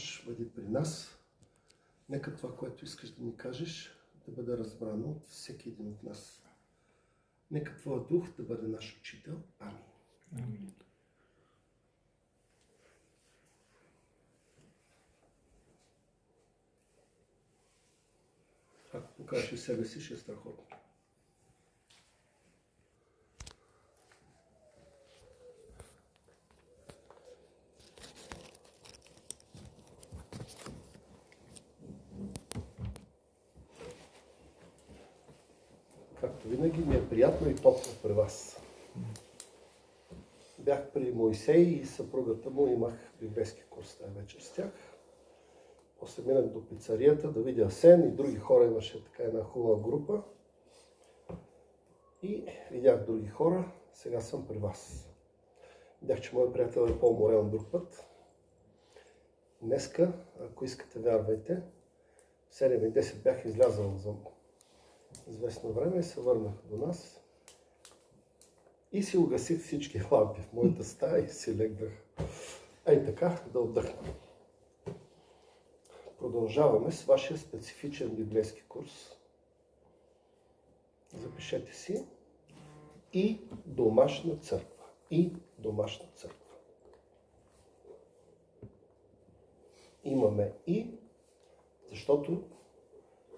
идваш, бъди при нас. Нека това, което искаш да ни кажеш, да бъде разбрано от всеки един от нас. Нека Твоя дух да бъде наш учител. Амин. Амин. Ако покажеш себе си, ще е страхотно. Както винаги ми е приятно и топло при вас. Бях при Моисей и съпругата му, имах библейски курс тази вечер с тях. После минах до пицарията да видя Асен и други хора, имаше така една хубава група. И видях други хора, сега съм при вас. Видях, че моят приятел е по-уморен друг път. Днеска, ако искате, вярвайте, в 7:10 бях излязъл за известно време и се върнах до нас. И си угасих всички лампи в моята стая и си легнах. Ей така, да отдъхна. Продължаваме с вашия специфичен библейски курс. Запишете си. И домашна църква. И домашна църква. Имаме и, защото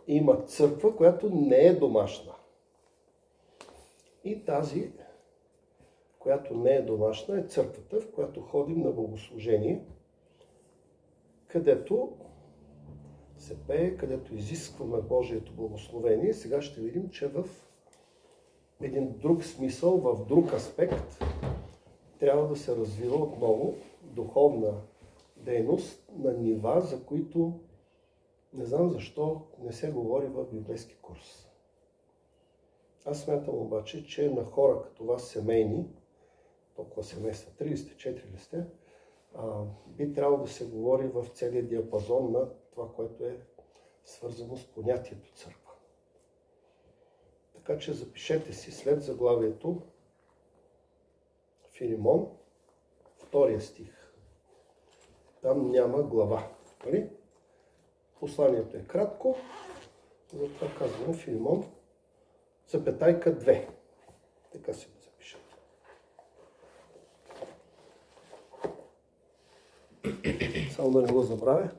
има църква, която не е домашна. И тази, която не е домашна, е църквата, в която ходим на богослужение, където се пее, където изискваме Божието благословение. Сега ще видим, че в един друг смисъл, в друг аспект, трябва да се развива отново духовна дейност на нива, за които не знам защо не се говори в библейски курс. Аз смятам обаче, че на хора като вас семейни, толкова семейства, 3 сте, 4 сте, би трябвало да се говори в целия диапазон на това, което е свързано с понятието църква. Така че запишете си след заглавието Филимон, 2 стих. Там няма глава. Нали? Посланието е кратко, затова казваме Филимон, запетайка 2. Така си го запишете. Само да не го забравя.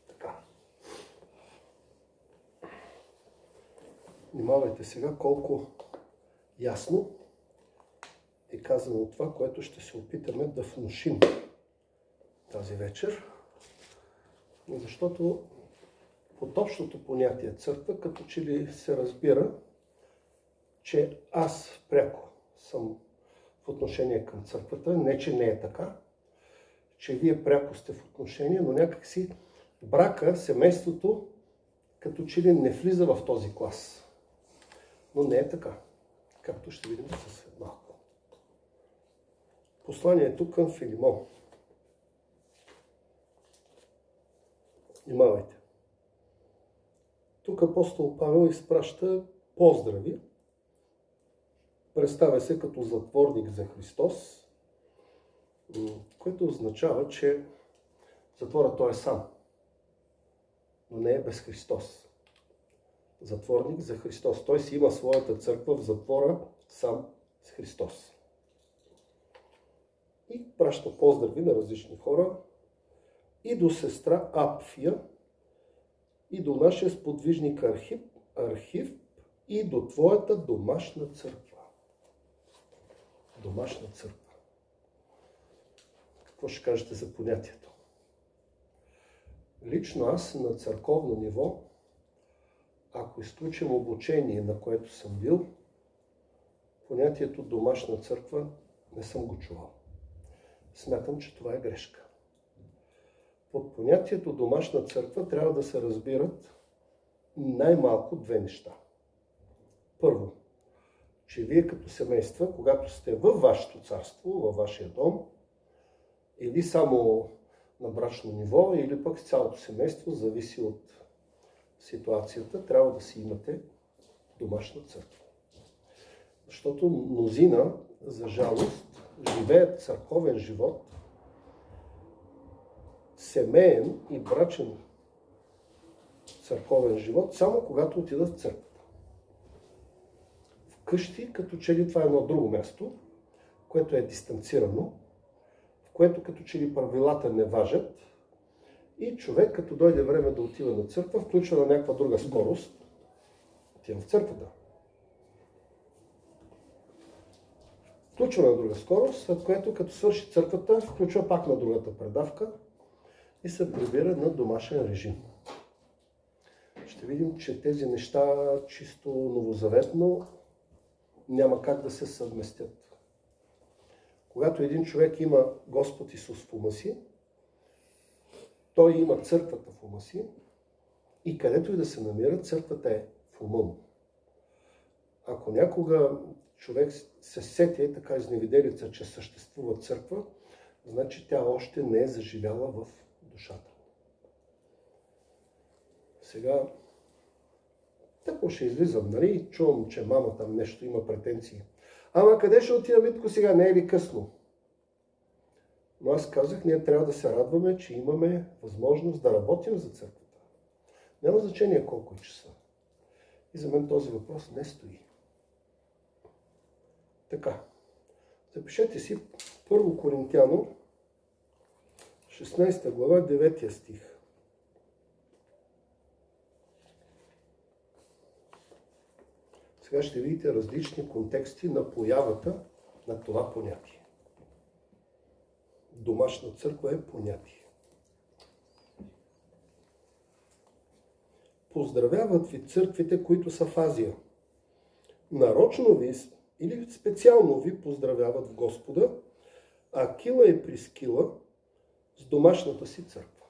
Така. Внимавайте сега колко ясно е казано това, което ще се опитаме да внушим тази вечер. Защото под общото понятие църква, като че ли се разбира, че аз пряко съм в отношение към църквата, не че не е така, че вие пряко сте в отношение, но някакси брака, семейството, като че ли не влиза в този клас. Но не е така, както ще видим след малко. Посланието към Филимон. Внимавайте. Тук апостол Павел изпраща поздрави. Представя се като затворник за Христос, което означава, че затвора той е сам, но не е без Христос. Затворник за Христос. Той си има своята църква в затвора сам с Христос. И праща поздрави на различни хора и до сестра Апфия, и до нашия сподвижник Архив, и до твоята домашна църква. Домашна църква. Какво ще кажете за понятието? Лично аз на църковно ниво, ако изключим обучение, на което съм бил, понятието домашна църква не съм го чувал. Смятам, че това е грешка. Под понятието домашна църква трябва да се разбират най-малко две неща. Първо, че вие като семейства, когато сте във вашето царство, във вашия дом, или само на брачно ниво, или пък цялото семейство, зависи от ситуацията, трябва да си имате домашна църква. Защото мнозина, за жалост, живеят църковен живот, семеен и брачен църковен живот, само когато отидат в църквата. Вкъщи, като че ли това е едно друго място, което е дистанцирано, в което като че ли правилата не важат и човек, като дойде време да отива на църква, включва на някаква друга скорост, отива в църквата. Включва на друга скорост, след което като свърши църквата, включва пак на другата предавка и се прибира на домашен режим. Ще видим, че тези неща чисто новозаветно няма как да се съвместят. Когато един човек има Господ Исус в ума си, той има църквата в ума си и където и да се намира, църквата е в ума му. Ако някога човек се сети така изневиделица, че съществува църква, значи тя още не е заживяла в душата. Сега, тако ще излизам, нали? Чувам, че мама там нещо има претенции. Ама къде ще отида, Митко, сега? Не е ли късно? Но аз казах, ние трябва да се радваме, че имаме възможност да работим за църквата. Няма значение колко е часа. И за мен този въпрос не стои. Така, запишете си 1 Коринтяно, 16 глава, 9 стих. Сега ще видите различни контексти на появата на това понятие. Домашна църква е понятие. Поздравяват ви църквите, които са в Азия. Нарочно ви или специално ви поздравяват в Господа Акила и Прискила с домашната си църква.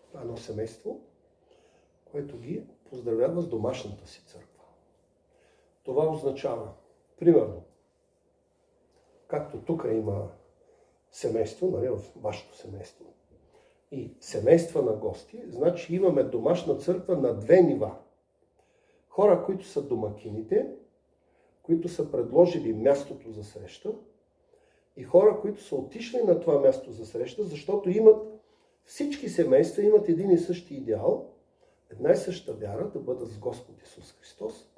Това е едно семейство, което ги поздравява с домашната си църква. Това означава, примерно, както тук има семейство, нали, в вашето семейство, и семейства на гости, значи имаме домашна църква на две нива. Хора, които са домакините, които са предложили мястото за среща, и хора, които са отишли на това място за среща, защото всички семейства имат един и същи идеал, една и съща вяра, да бъдат с Господ Исус Христос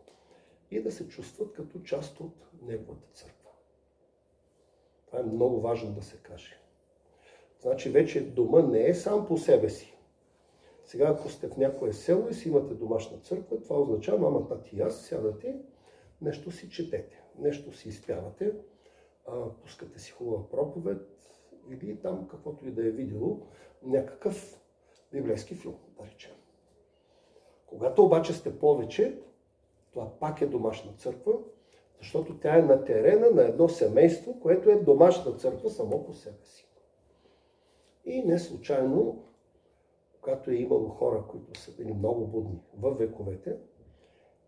и да се чувстват като част от Неговата църква. Това е много важно да се каже. Значи вече дома не е сам по себе си. Сега, ако сте в някое село и си имате домашна църква, това означава мама, тати и аз сядате, нещо си четете, нещо си изпявате, пускате си хубава проповед или там каквото и да е видело, някакъв библейски филм, да речем. Когато обаче сте повече, това пак е домашна църква, защото тя е на терена на едно семейство, което е домашна църква само по себе си. И не случайно, когато е имало хора, които са били много будни във вековете,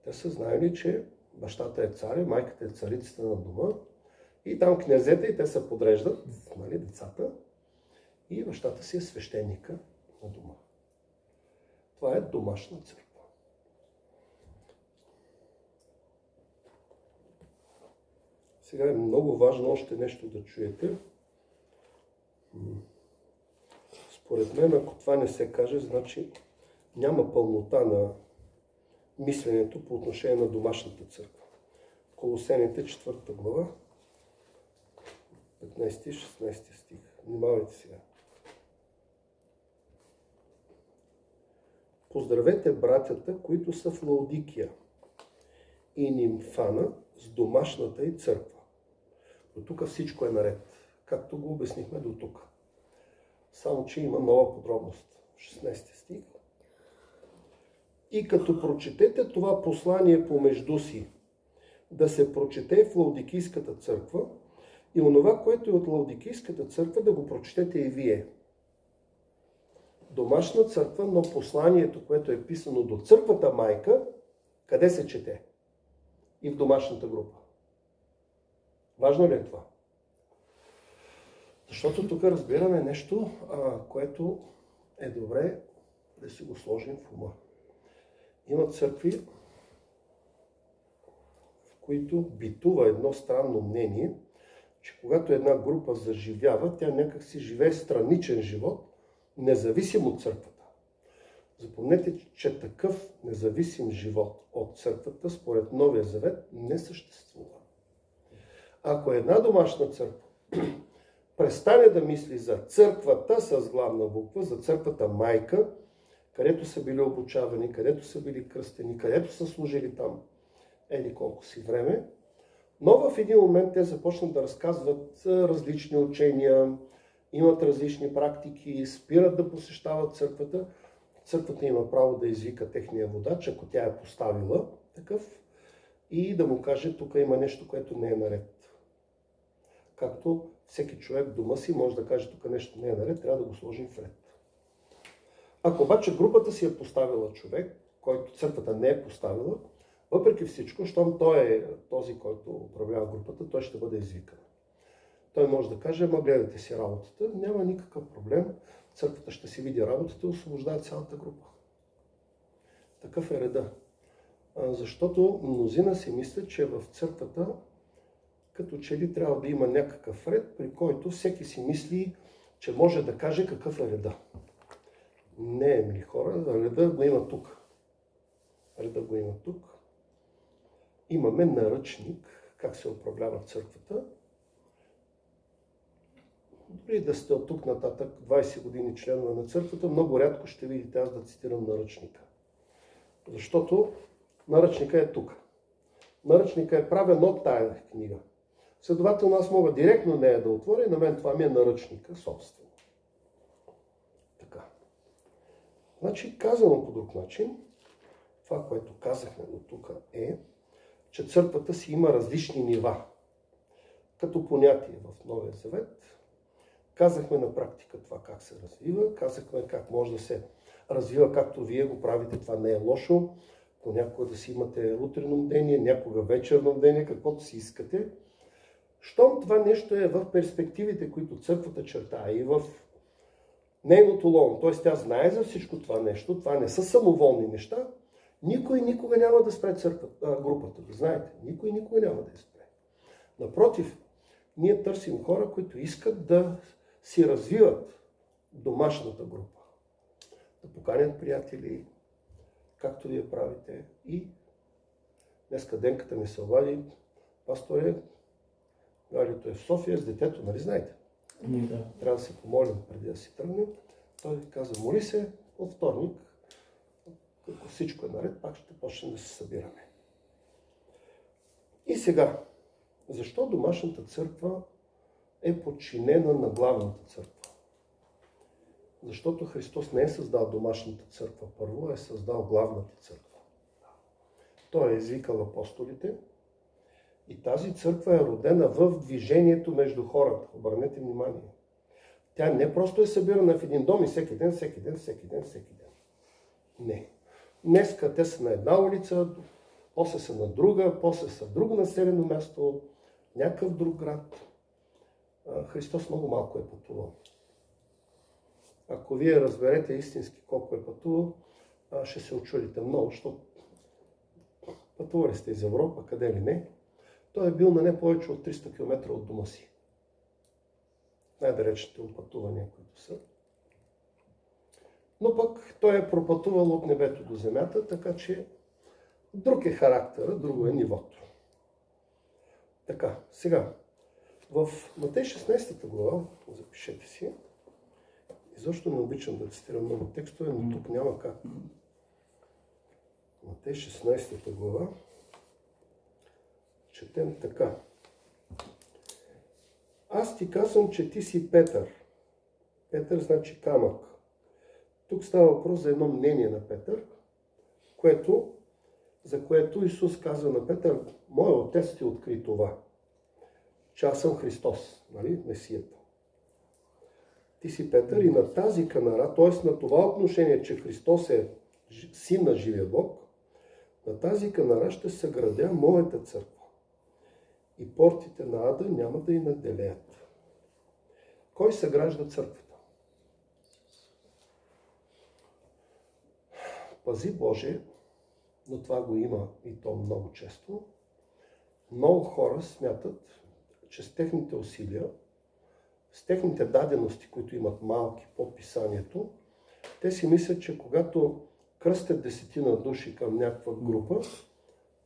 те са знаели, че бащата е цар и майката е царицата на дома и там князете и те се подреждат, нали, децата, и бащата си е свещеника на дома. Това е домашна църква. Сега е много важно още нещо да чуете. Според мен, ако това не се каже, значи няма пълнота на мисленето по отношение на домашната църква. Колосените 4 глава, 15 и 16 стих. Внимавайте сега. Поздравете братята, които са в Лаодикия и Нимфана с домашната й църква. До тук всичко е наред, както го обяснихме до тук. Само, че има нова подробност. 16 стих. И като прочетете това послание помежду си, да се прочете в Лаодикийската църква и онова, което е от Лаодикийската църква, да го прочетете и вие. Домашна църква, но посланието, което е писано до църквата майка, къде се чете? И в домашната група. Важно ли е това? Защото тук разбираме нещо, което е добре да си го сложим в ума. Има църкви, в които битува едно странно мнение, че когато една група заживява, тя някак си живее страничен живот, независим от църквата. Запомнете, че такъв независим живот от църквата, според Новия Завет, не съществува. Ако една домашна църква престане да мисли за църквата с главна буква, за църквата майка, където са били обучавани, където са били кръстени, където са служили там еди колко си време, но в един момент те започнат да разказват различни учения, имат различни практики, спират да посещават църквата. Църквата има право да извика техния водач, ако тя е поставила такъв, и да му каже, тук има нещо, което не е наред. Както всеки човек в дома си може да каже, тук нещо не е наред, трябва да го сложим в ред. Ако обаче групата си е поставила човек, който църквата не е поставила, въпреки всичко, щом той е този, който управлява групата, той ще бъде извикан. Той може да каже, ама гледайте си работата, няма никакъв проблем, църквата ще си види работата и освобождава цялата група. Такъв е реда. Защото мнозина си мислят, че в църквата като че ли трябва да има някакъв ред, при който всеки си мисли, че може да каже какъв е реда. Не е, мили хора, реда го има тук. Реда го има тук. Имаме наръчник, как се управлява църквата. Дори да сте от тук нататък 20 години членове на църквата, много рядко ще видите аз да цитирам наръчника. Защото наръчника е тук. Наръчника е правен от тая книга. Следователно аз мога директно нея да отворя и на мен това ми е наръчника собствено. Така. Значи, казано по друг начин, това, което казахме до тук е, че църквата си има различни нива. Като понятие в Новия Завет, казахме на практика това как се развива, казахме как може да се развива, както вие го правите, това не е лошо. Понякога да си имате утрено бдение, някога вечерно бдение, каквото си искате. Щом това нещо е в перспективите, които църквата чертае и в нейното лоно, т.е. тя знае за всичко това нещо, това не са самоволни неща, никой никога няма да спре групата, да знаете. Никой никога няма да я спре. Напротив, ние търсим хора, които искат да си развиват домашната група. Да поканят приятели, както вие правите. И днеска Денката ми се обади, пасторе, Галиото е в София с детето, нали знаете? Да. Трябва да се помолим преди да си тръгнем. Той каза, моли се, от вторник, ако всичко е наред, пак ще почнем да се събираме. И сега, защо домашната църква е подчинена на главната църква? Защото Христос не е създал домашната църква първо, а е създал главната църква. Той е извикал апостолите и тази църква е родена в движението между хората. Обърнете внимание. Тя не просто е събирана в един дом и всеки ден. Не. Днеска те са на една улица, после са на друга, после са в друго населено място, някакъв друг град. Христос много малко е пътувал. Ако вие разберете истински колко е пътувал, ще се очудите много, защото пътували сте из Европа, къде ли не. Той е бил на не повече от 300 км от дома си. Най-далечните му пътувания, които са. Но пък той е пропътувал от небето до земята, така че друг е характера, друго е нивото. Така, сега, в Матей 16 глава, запишете си, изобщо не обичам да цитирам много текстове, но тук няма как. Матей 16 глава, четем така. Аз ти казвам, че ти си Петър. Петър значи камък. Тук става въпрос за едно мнение на Петър, за което Исус казва на Петър, моя отец ти откри това, че аз съм Христос, нали, Месията. Ти си Петър и на тази канара, т.е. на това отношение, че Христос е син на живия Бог, на тази канара ще съградя моята църква. И портите на ада няма да й наделеят. Кой съгражда църквата? Пази Боже, но това го има и то много често. Много хора смятат, че с техните усилия, с техните дадености, които имат малки по писанието, те си мислят, че когато кръстят 10 души към някаква група,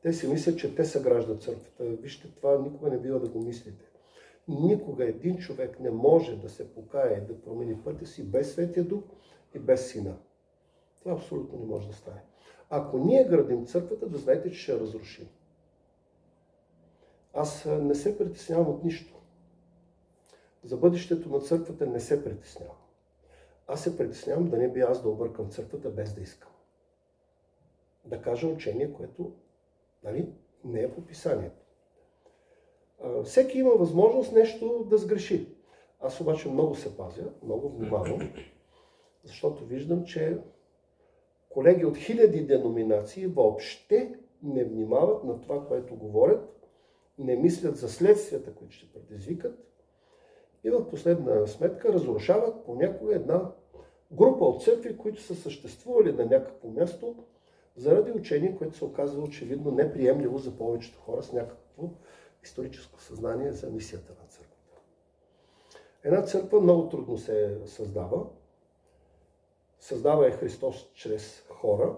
те си мислят, че те съграждат църквата. Вижте, това никога не бива да го мислите. Никога един човек не може да се покае и да промени пътя си без Светия Дух и без Сина. Това абсолютно не може да стане. Ако ние градим църквата, да знаете, че ще я разрушим. Аз не се притеснявам от нищо. За бъдещето на църквата не се притеснявам. Аз се притеснявам да не би аз да объркам църквата без да искам. Да кажа учение, което не е по писанието. Всеки има възможност нещо да сгреши. Аз обаче много се пазя, много внимавам, защото виждам, че колеги от хиляди деноминации въобще не внимават на това, което говорят, не мислят за следствията, които ще предизвикат и в последна сметка разрушават понякога една група от църкви, които са съществували на някакво място заради учение, което се оказва очевидно неприемливо за повечето хора с някакво историческо съзнание за мисията на църквата. Една църква много трудно се създава. Създава Христос чрез хора.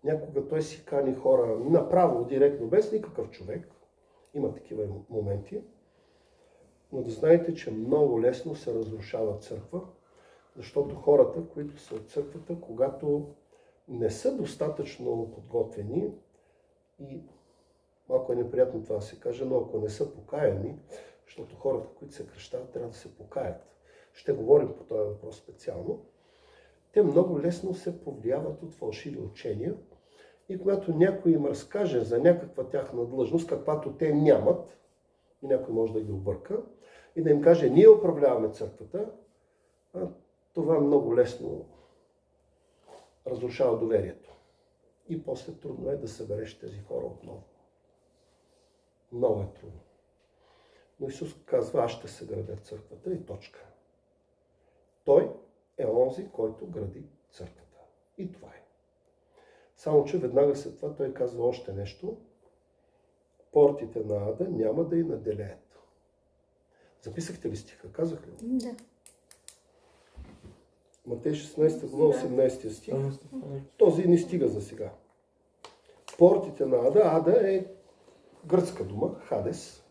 Някога той си кани хора направо, директно, без никакъв човек. Има такива моменти. Но да знаете, че много лесно се разрушава църква, защото хората, които са от църквата, когато не са достатъчно подготвени и малко е неприятно това да се каже, но ако не са покаяни, защото хората, които се кръщават, трябва да се покаят. Ще говорим по този въпрос специално. Те много лесно се повлияват от фалшиви учения и когато някой им разкаже за някаква тяхна длъжност, каквато те нямат, и някой може да ги обърка, и да им каже, ние управляваме църквата, това много лесно разрушава доверието. И после трудно е да събереш тези хора отново. Много е трудно. Но Исус казва, аз ще съградя църквата и точка. Той е онзи, който гради църквата. И това е. Само, че веднага след това той казва още нещо. Портите на ада няма да й наделеят. Записахте ли стиха? Казах ли? Да. Матей 16 глава 18 стих. Този не стига за сега. Портите на ада. Ада е гръцка дума. Хадес.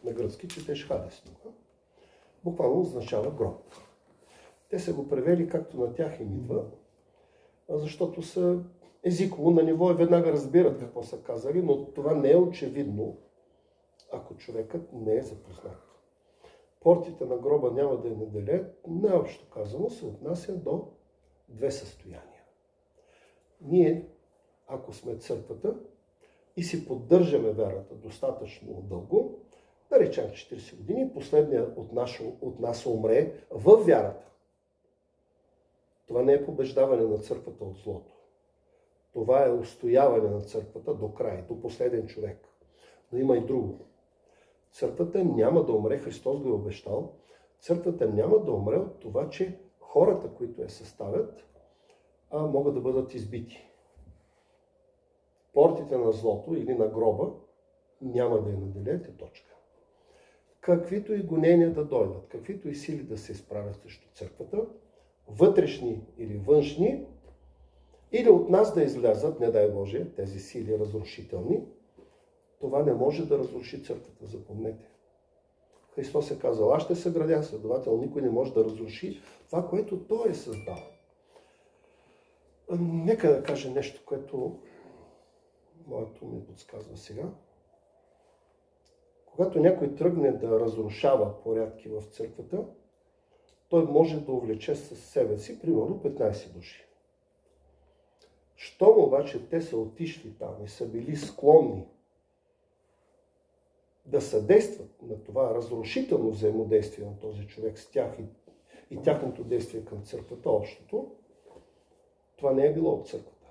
На гръцки четеш Хадес. Буквално означава гроб. Те са го превели както на тях им идва, защото са езиково на ниво и веднага разбират какво са казали, но това не е очевидно, ако човекът не е запознат. Портите на гроба няма да я наделят, най-общо казано се отнася до две състояния. Ние, ако сме църквата и си поддържаме вярата достатъчно дълго, да речем 40 години, последният от нас умре в вярата. Това не е побеждаване на църквата от злото. Това е устояване на църквата до край, до последен човек. Но има и друго. Църквата няма да умре, Христос го е обещал, църквата няма да умре от това, че хората, които я съставят, могат да бъдат избити. Портите на злото или на гроба няма да я наделят и точка. Каквито и гонения да дойдат, каквито и сили да се изправят срещу църквата, вътрешни или външни, или от нас да излязат, не дай Боже, тези сили разрушителни, това не може да разруши църквата, запомнете. Христос е казал, аз ще съградя, следователно никой не може да разруши това, което Той е създал. Нека да кажа нещо, което моето ми подсказва сега. Когато някой тръгне да разрушава порядки в църквата, той може да увлече със себе си, примерно 15 души. Щом обаче те са отишли там и са били склонни да съдействат на това разрушително взаимодействие на този човек с тях и тяхното действие към църквата, общото, това не е било от църквата.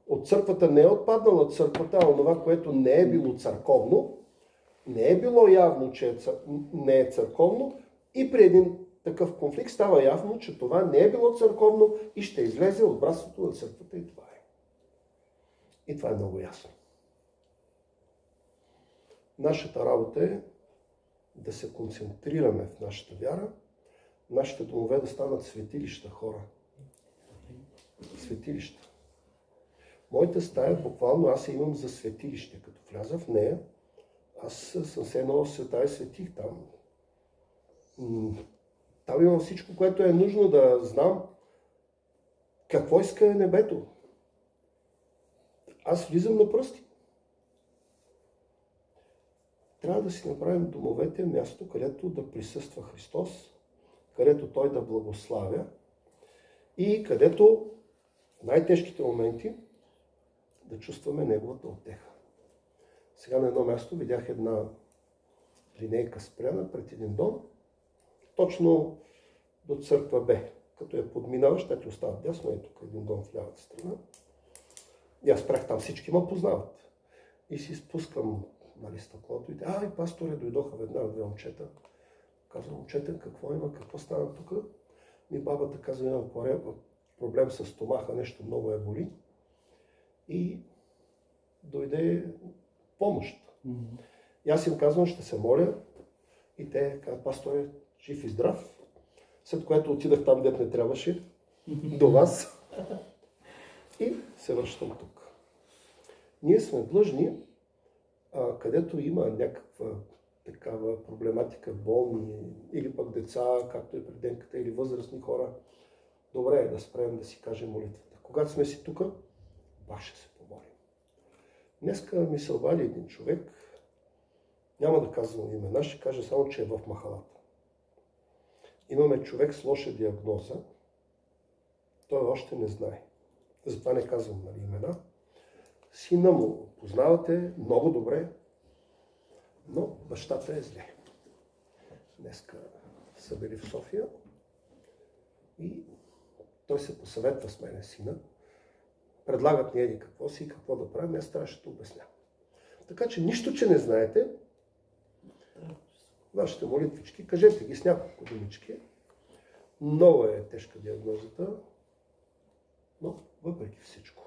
От църквата не е отпаднала църквата, а онова, което не е било църковно, не е било явно, че не е църковно, и при един такъв конфликт става явно, че това не е било църковно и ще излезе от братството на църквата и това е. И това е много ясно. Нашата работа е да се концентрираме в нашата вяра, нашите домове да станат светилища, хора. Светилища. Моята стая, буквално аз я имам за светилище. Като вляза в нея, аз съм се едно света и светих там. Там имам всичко, което е нужно да знам какво иска небето. Аз влизам на пръсти. Трябва да си направим домовете място, където да присъства Христос, където Той да благославя и където в най-тежките моменти да чувстваме Неговата утеха. Сега на едно място видях една линейка спряна пред един дом, точно до църква Б. Като я подминаваш, те ти остават дясно, и тук един дом в лявата страна. И аз спрях там, всички ме познават. И си спускам стъклото и пасторе, дойдоха веднага две момчета. Казвам, момчета, какво има, какво стана тук? И бабата казва, имам проблем с стомаха, нещо много я боли. И дойде помощ. И аз им казвам, ще се моля. И те казват, пасторе, жив и здрав. След което отидах там, дето не трябваше, до вас. И се връщам тук. Ние сме длъжни, където има някаква такава проблематика, болни или пък деца, както и преденката, или възрастни хора, добре е да спрем да си кажем молитвата. Когато сме си тук, пак ще се помолим. Днеска ми се обади един човек, няма да казвам имена, ще кажа само, че е в махалата. Имаме човек с лоша диагноза, той още не знае. Затова не казвам имена. Сина му познавате много добре, но бащата е зле. Днеска са били в София и той се посъветва с мене, сина. Предлагат ни еди какво си и какво да правим, аз трябваше да обясня. Така че нищо, че не знаете, вашите молитвички, кажете ги с няколко думички. Много е тежка диагнозата, но въпреки всичко.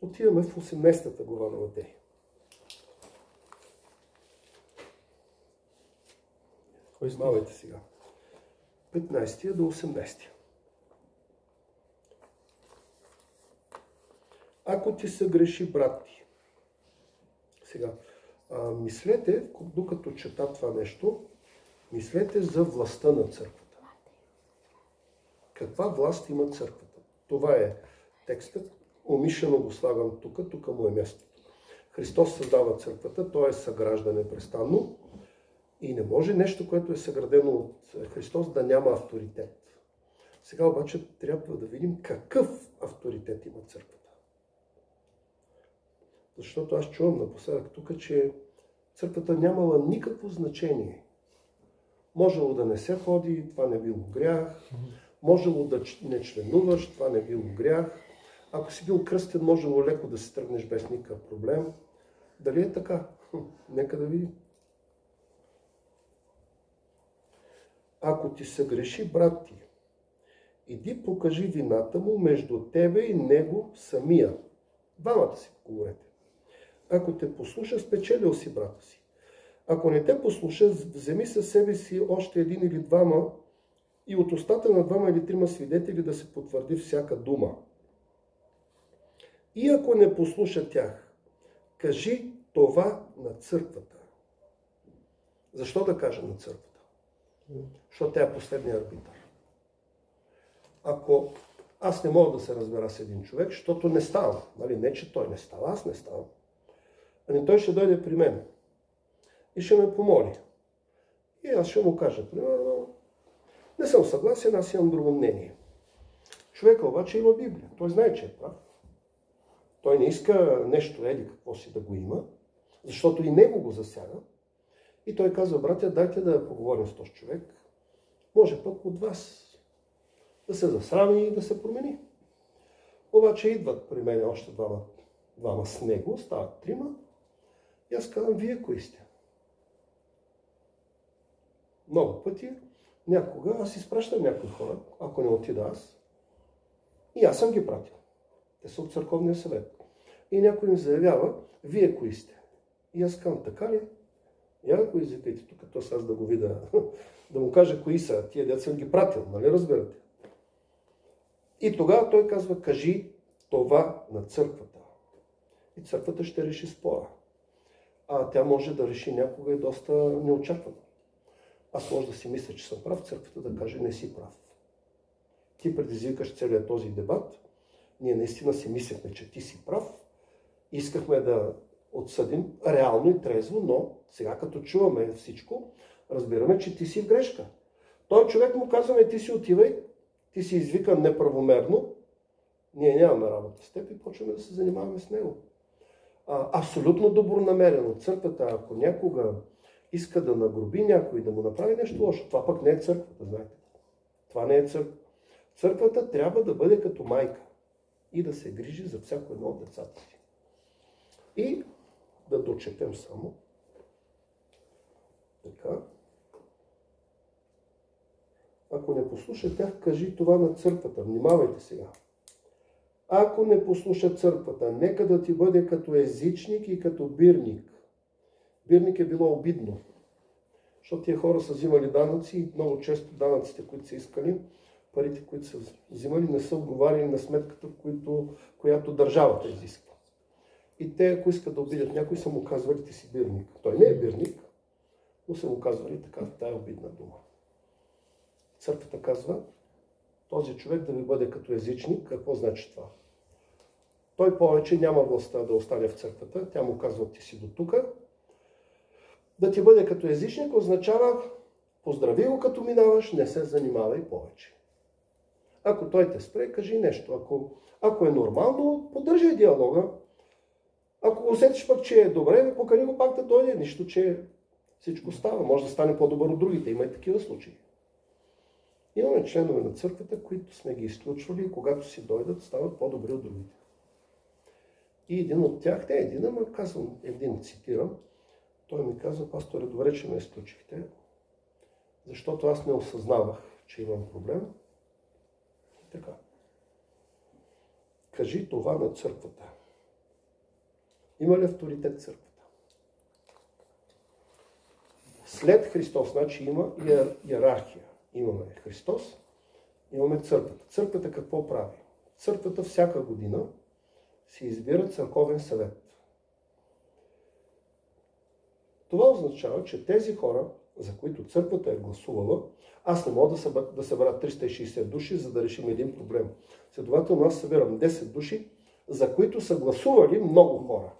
Отиваме в 18-та глава на Матей. Внимавайте сега. 15 до 18. Ако ти съгреши брат ти. Сега, мислете, докато чета това нещо, мислете за властта на църквата. Каква власт има църквата? Това е текстът. Умишлено го слагам тук му е мястото. Христос създава църквата, той е съграждан непрестанно и не може нещо, което е съградено от Христос, да няма авторитет. Сега обаче трябва да видим какъв авторитет има църквата. Защото аз чувам напоследък тук, че църквата нямала никакво значение. Можело да не се ходи, това не било грях. Можело да не членуваш, това не било грях. Ако си бил кръстен, можело леко да се тръгнеш без никакъв проблем. Дали е така? Нека да видим. Ако ти съгреши брат ти, иди покажи вината му между тебе и него самия. Двамата си говорете. Ако те послуша, спечелил си брата си. Ако не те послуша, вземи със себе си още един или двама и от устата на двама или трима свидетели да се потвърди всяка дума. И ако не послуша тях, кажи това на църквата. Защо да кажа на църквата? Защото тя е последния арбитър. Ако аз не мога да се разбера с един човек, защото не ставам. Нали? Не, че той не става, аз не ставам. Ами той ще дойде при мен и ще ме помоли. И аз ще му кажа, примерно, не съм съгласен, аз имам друго мнение. Човека обаче има Библия. Той знае, че е прав. Той не иска нещо, еди какво си да го има, защото и него го засяга. И той казва, братя, дайте да поговорим с този човек. Може пък от вас да се засрами и да се промени. Обаче идват при мен още двама с него, стават трима. И аз казвам, вие кои сте? Много пъти, някога аз изпращам някои хора, ако не отида аз. И аз съм ги пратил. Те са от църковния съвет. и някой им заявява, вие кои сте? И аз казвам, така ли? Я го извикайте тук, то аз да го видя, да му кажа кои са, тия деца съм ги пратил, нали разбирате? И тогава той казва, кажи това на църквата. И църквата ще реши спора. А тя може да реши някога и доста неочаквано. Аз може да си мисля, че съм прав, църквата да каже, не си прав. Ти предизвикаш целият този дебат. Ние наистина си мислехме, че ти си прав. Искахме да отсъдим реално и трезво, но сега като чуваме всичко, разбираме, че ти си в грешка. Той човек му казваме, ти си отивай, ти си извикан неправомерно, ние нямаме работа с теб и почваме да се занимаваме с него. Абсолютно добронамерено. Църквата, ако някога иска да нагруби някой, да му направи нещо лошо, това пък не е църквата, знаете. Това не е църква. Църквата трябва да бъде като майка и да се грижи за всяко едно от децата си. И да дочетем само. Така. Ако не послуша тях, кажи това на църквата. Внимавайте сега. Ако не послуша църквата, нека да ти бъде като езичник и като бирник. Бирник е било обидно, защото тия хора са взимали данъци и много често данъците, които са искали, парите, които са взимали, не са отговаряли на сметката, която държавата изисква. И те, ако искат да обидят някой, са му казвали, ти си бирник. Той не е бирник, но са му казвали така, тая обидна дума. Църквата казва, този човек да ви бъде като езичник. Какво значи това? Той повече няма властта да остане в църквата. Тя му казва, ти си до тука. Да ти бъде като езичник означава, поздрави го като минаваш, не се занимавай повече. Ако той те спре, кажи нещо. Ако е нормално, поддържай диалога. Ако усетиш пък, че е добре, покани го пак да дойде. Нищо, че всичко става. Може да стане по-добър от другите. Има и такива случаи. Имаме членове на църквата, които сме ги изключвали и когато си дойдат, стават по-добри от другите. И един от тях, не един, ама казвам, един цитирам, той ми каза, пасторе, добре, че ме изключихте, защото аз не осъзнавах, че имам проблем. И така. Кажи това на църквата. Има ли авторитет църквата? След Христос, значи има иерархия. Имаме Христос, имаме църквата. Църквата какво прави? Църквата всяка година се избира църковен съвет. Това означава, че тези хора, за които църквата е гласувала, аз не мога да събера 360 души, за да решим един проблем. Следователно аз събирам 10 души, за които са гласували много хора.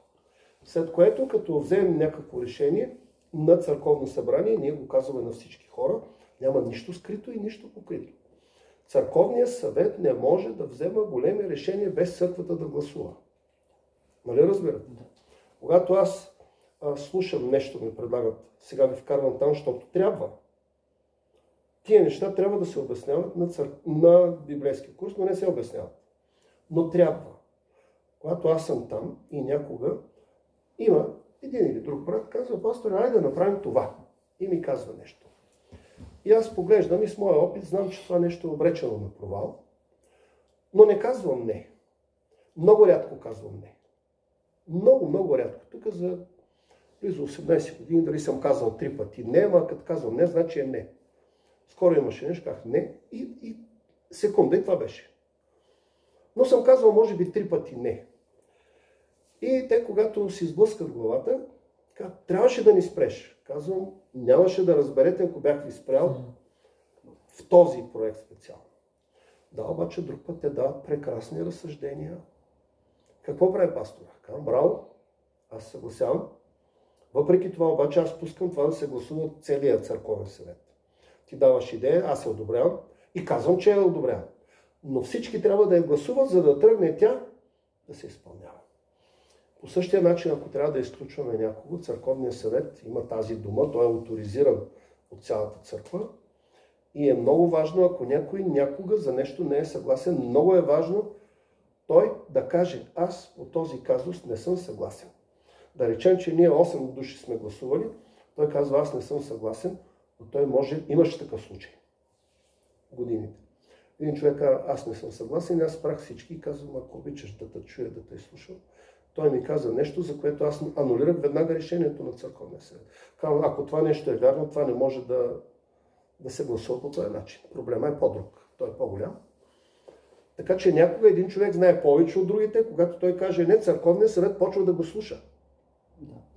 След което, като вземем някакво решение на църковно събрание, ние го казваме на всички хора, няма нищо скрито и нищо покрито. Църковният съвет не може да взема големи решения без църквата да гласува. Нали разбирате? Когато аз слушам нещо, ми предлагат, сега ви вкарвам там, защото трябва. Тия неща трябва да се обясняват на библейски курс, но не се обясняват. Но трябва. Когато аз съм там и някога има един или друг брат, казва, пасторе, айде да направим това. И ми казва нещо. И аз поглеждам и с моя опит знам, че това нещо е обречено на провал, но не казвам не. Много рядко казвам не. Много, много рядко. Тук за близо 18 години дали съм казал 3 пъти не, ама като казвам не, значи е не. Скоро имаше нещо, казах не и секунда и това беше. Но съм казвал може би 3 пъти не. И те, когато си сблъскат главата, казват, трябваше да ни спреш. Казвам, нямаше да разберете, ако бях ви спрял в този проект специално. Да, обаче друг път те дават прекрасни разсъждения. Какво прави пастора? Казвам, браво, аз съгласявам. Въпреки това обаче аз пускам това да се гласува от целия църковен съвет. Ти даваш идея, аз се одобрявам и казвам, че я одобрявам. Но всички трябва да я гласуват, за да тръгне тя да се изпълнява. По същия начин, ако трябва да изключваме някого, църковният съвет има тази дума, той е авторизиран от цялата църква и е много важно, ако някой някога за нещо не е съгласен, много е важно той да каже, аз по този казус не съм съгласен. Да речем, че ние 8 души сме гласували, той казва, аз не съм съгласен, но той може, имаше такъв случай. Годините. Един човек казва, аз не съм съгласен, аз спрах всички и казвам, ако обичаш да те чуя, да те изслушам, Той ми каза нещо, за което аз анулирах веднага решението на църковния съвет. Казвам, ако това нещо е вярно, това не може да се гласува по този начин. Проблема е по-друг. Той е по-голям. Така че някога един човек знае повече от другите, когато той каже не, църковният съвет почва да го слуша.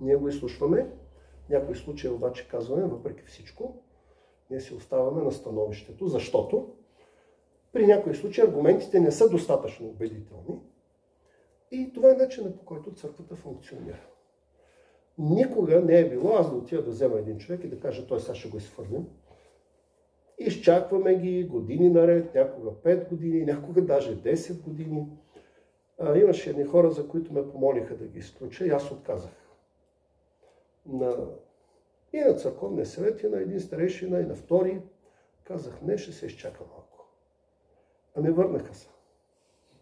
Ние го изслушваме. В някои случаи обаче казваме, въпреки всичко, ние си оставаме на становището, защото при някои случаи аргументите не са достатъчно убедителни. И това е начинът, по който църквата функционира. Никога не е било аз да отида да взема един човек и да кажа, той сега ще го изхвърлим. Изчакваме ги години наред, някога 5 години, някога даже 10 години. Имаше едни хора, за които ме помолиха да ги изключа и аз отказах. И на църковния съвет, и на един старейшина, и на втори. Казах, не, ще се изчака малко. Ами върнаха се.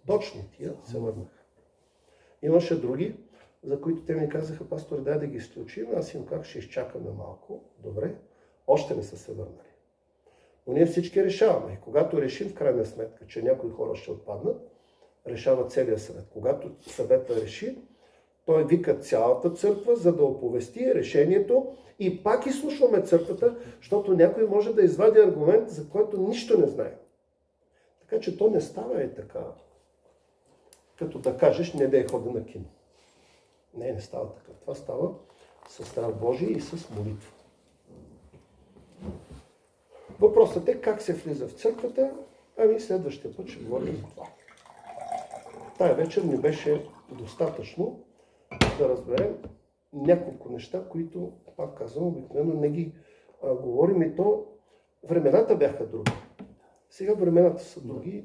Точни тия се върнаха. Имаше други, за които те ми казаха, пастор, дай да ги изключим. Аз им как ще изчакаме малко. Добре, още не са се върнали. Но ние всички решаваме. И когато решим в крайна сметка, че някои хора ще отпаднат, решава целият съвет. Когато съвета реши, той вика цялата църква, за да оповести решението и пак изслушваме църквата, защото някой може да извади аргумент, за който нищо не знае. Така че то не става така, като да кажеш, не да е хода на кино. Не става така. Това става с страх Божий и с молитва. Въпросът е как се влиза в църквата, ами следващия път ще говорим за това. Тая вечер ми беше достатъчно да разберем няколко неща, които, пак казвам, обикновено не ги говорим и то времената бяха други. Сега времената са други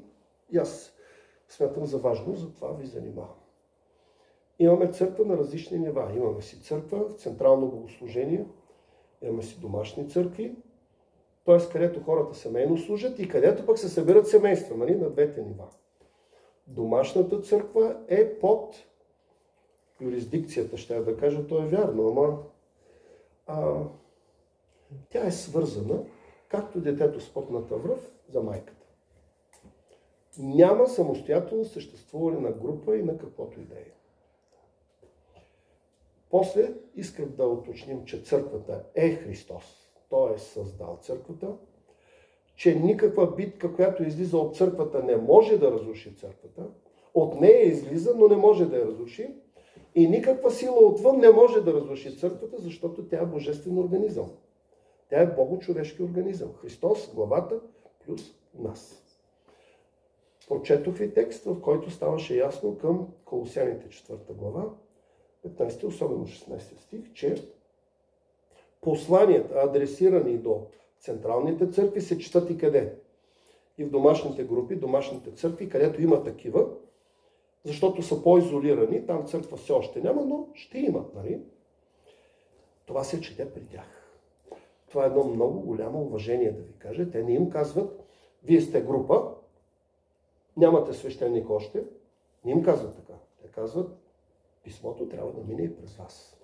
и аз смятам за важно, затова ви занимавам. Имаме църква на различни нива. Имаме си църква в централно богослужение, имаме си домашни църкви, т.е. където хората семейно служат и където пък се събират семейства, нали, на двете нива. Домашната църква е под юрисдикцията, ще я да кажа, то е вярно, ама тя е свързана, както детето с потната връв за майката. Няма самостоятелно съществуване на група и на каквото и да е. После искам да уточним, че църквата е Христос. Той е създал църквата, че никаква битка, която излиза от църквата, не може да разруши църквата. От нея излиза, но не може да я разруши. И никаква сила отвън не може да разруши църквата, защото тя е божествен организъм. Тя е бого-човешки организъм. Христос, главата, плюс нас. Прочетох ви текст, в който ставаше ясно към Колосяните 4 глава, 15, особено 16 стих, че посланията, адресирани до централните църкви, се четат и къде? И в домашните групи, домашните църкви, където има такива, защото са по-изолирани, там църква все още няма, но ще имат, нали? Това се чете при тях. Това е едно много голямо уважение, да ви кажа. Те не им казват, вие сте група, нямате свещеник още. Не им казват така. Те казват, писмото трябва да мине и през вас.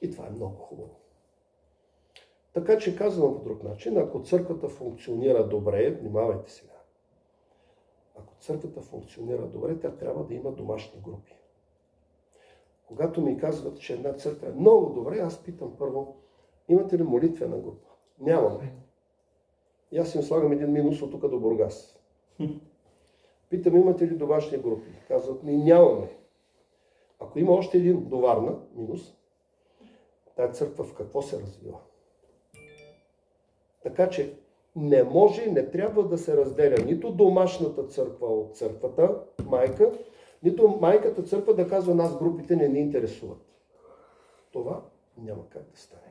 И това е много хубаво. Така че казвам по друг начин, ако църквата функционира добре, внимавайте сега. Ако църквата функционира добре, тя трябва да има домашни групи. Когато ми казват, че една църква е много добре, аз питам първо, имате ли молитвена група? Нямаме. И аз им слагам един минус от тук до Бургас. Питам, имате ли домашни групи? Казват ми, нямаме. Ако има още един до Варна, минус, тая църква в какво се развива? Така че не може и не трябва да се разделя нито домашната църква от църквата, майка, нито майката църква да казва, нас групите не ни интересуват. Това няма как да стане.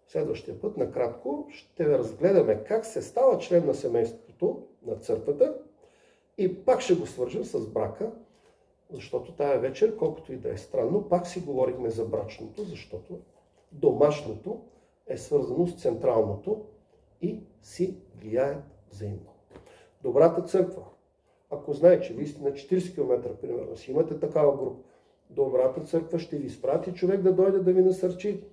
Следващия път, накратко, ще разгледаме как се става член на семейството на църквата и пак ще го свържем с брака, защото тая вечер, колкото и да е странно, пак си говорихме за брачното, защото домашното е свързано с централното и си влияят взаимно. Добрата църква, ако знае, че вие сте на 40 км, примерно, си имате такава група, добрата църква ще ви изпрати човек да дойде да ви насърчи.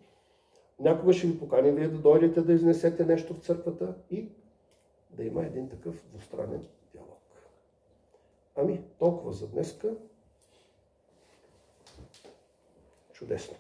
Някога ще ви покани вие да дойдете да изнесете нещо в църквата и да има един такъв двустранен диалог. Ами, толкова за днеска. Чудесно.